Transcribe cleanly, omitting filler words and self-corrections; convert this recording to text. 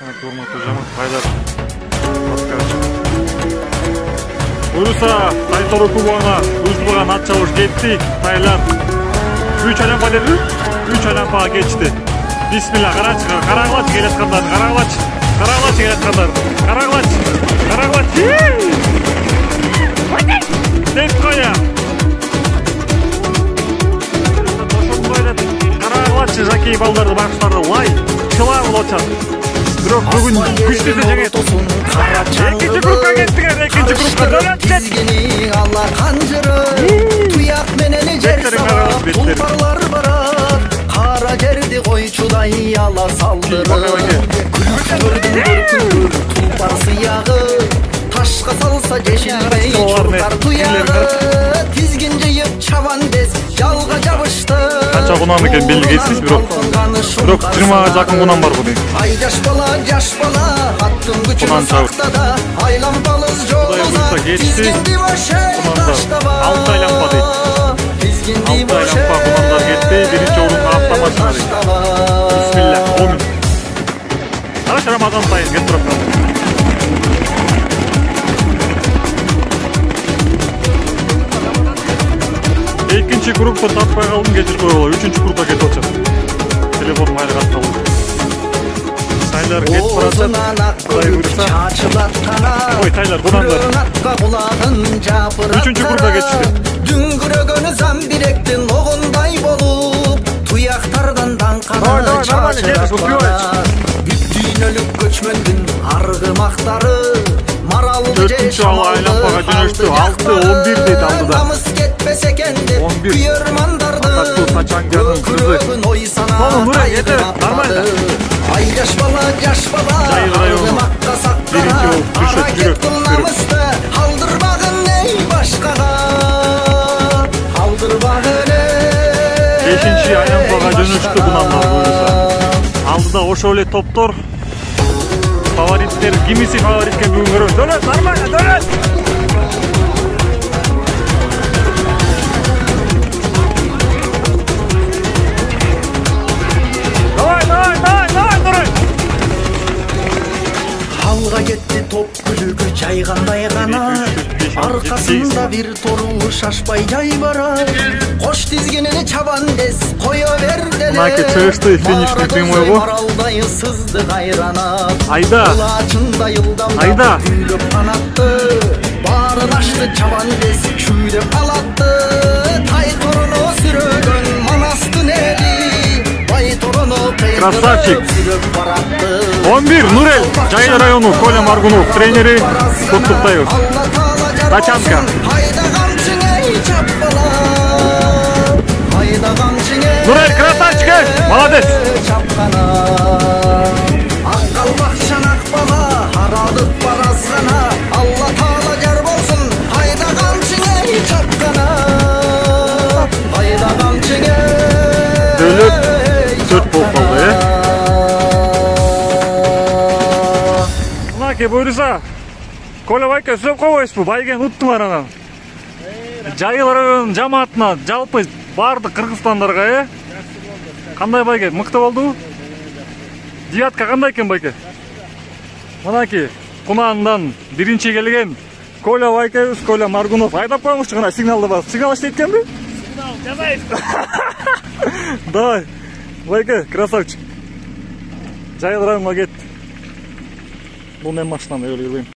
Урматтуу жаман Тайлар. Буюрса Тайтор Кубана Узбуган ат чабыш кетти. Тайлар 3 айлампа деди. 3 айлампага geçti. Бисмилла, карачы, караглачы келаткандар, караглачы. Караглачы келаткандар. Караглачы. Караглачы. Деп коя. Караглачы жакей балдарды бакыштарды лай чыла кылып атат. Бирок бүгүн күчтүү жеңет. Экинчи группка кеттиңер, экинчи группка дөрөт. Алар канжыры, туяк менен жер сабап, тулпарлар барат. Кара жерди койчудай ала салдырып. Күлүктөрдүн тулпар сыягы, ташка салса жешилбей чуркар туягы. Тизгин жыйып чабан дес, жалга жабышты. Канча кунам экен белгисиз, бирок 20га жакын кунам бар бу. Ай жаш бала, аттын күчүн сактада, айлампалыз жолуза, тизгинди боше таштаба. 6 айлампа дейт. 6 айлампа кунамдар кетти, биринчи орунга автомашина дейт. Бисмилла, 10 минут. Караш Рамазан сайын кетип турат. Экинчи группа таппай калдым, кечирип койгула. Үчүнчү группа кетип атат. Телефонум айры катталды. Тайлар кетип баратат. Кудай буйрса. Ой, Тайлар кунамдар. Үчүнчү группа кетишти. Дүңгүрөгөнү замбиректин огундай болуп, туяктардан даңканы чачырат. Бүттүйнөлүк көчмөндүн аргымактары, маралды жеш айлампага жөнөштү. 6-11 дейт алдыда. Намыс кетпес экен деп күйөрмандарды. Күрөгүн ой санаа кайгырмапты. Ай жаш бала, аргымакка сактара, аракет кыл намысты, алдырбагын эй башкага. Алдырбагын эй. 5-чи айлампага жөнөштү кунамдар буюрса. Алдыда ошо эле топтор. Фавориттер, кимиси фаворитке бүгүн көрөбүз. Дөрөт, нормально, дөрөт. Алга кетти топ күлүгү жайгандай гана, аркасында бир тору шашпай жай барат. Кош тизгинини чабан дес кое бер деле. Мынаки чыгышты финишный прямой го. Маралдай сызды кайранат. Айда. Айда. Күлүп канатты. Барын ачты чабан дес чүйдөп алатты. Тай торуну сүрөгөн манастын эли. Красавчик. 11 Нурель, Жайыл району Коля Маргунов, тренери Куттуктаев. Тачанка. Нурель, красавчик, молодец. Дөлөт 4 болуп калды, Мынаки буйрса, Коля байке сөп койбойсузбу, байген уттуңар анан. Жайыл районунун жамаатына, жалпы бардык кыргызстандарга, Кандай байке, мыкты болду? Девятка кандай экен байке? Мынаки кунандан биринчи келген Коля байкебиз, Коля Маргунов. Айдап коюңузчу гана, сигналды бас. Сигнал иштейт экенби? Сигнал жазайбыз. Давай. Байке, красавчик. Жайыл районуна кет. Бул мен машинаны өлүп жүрбөйм.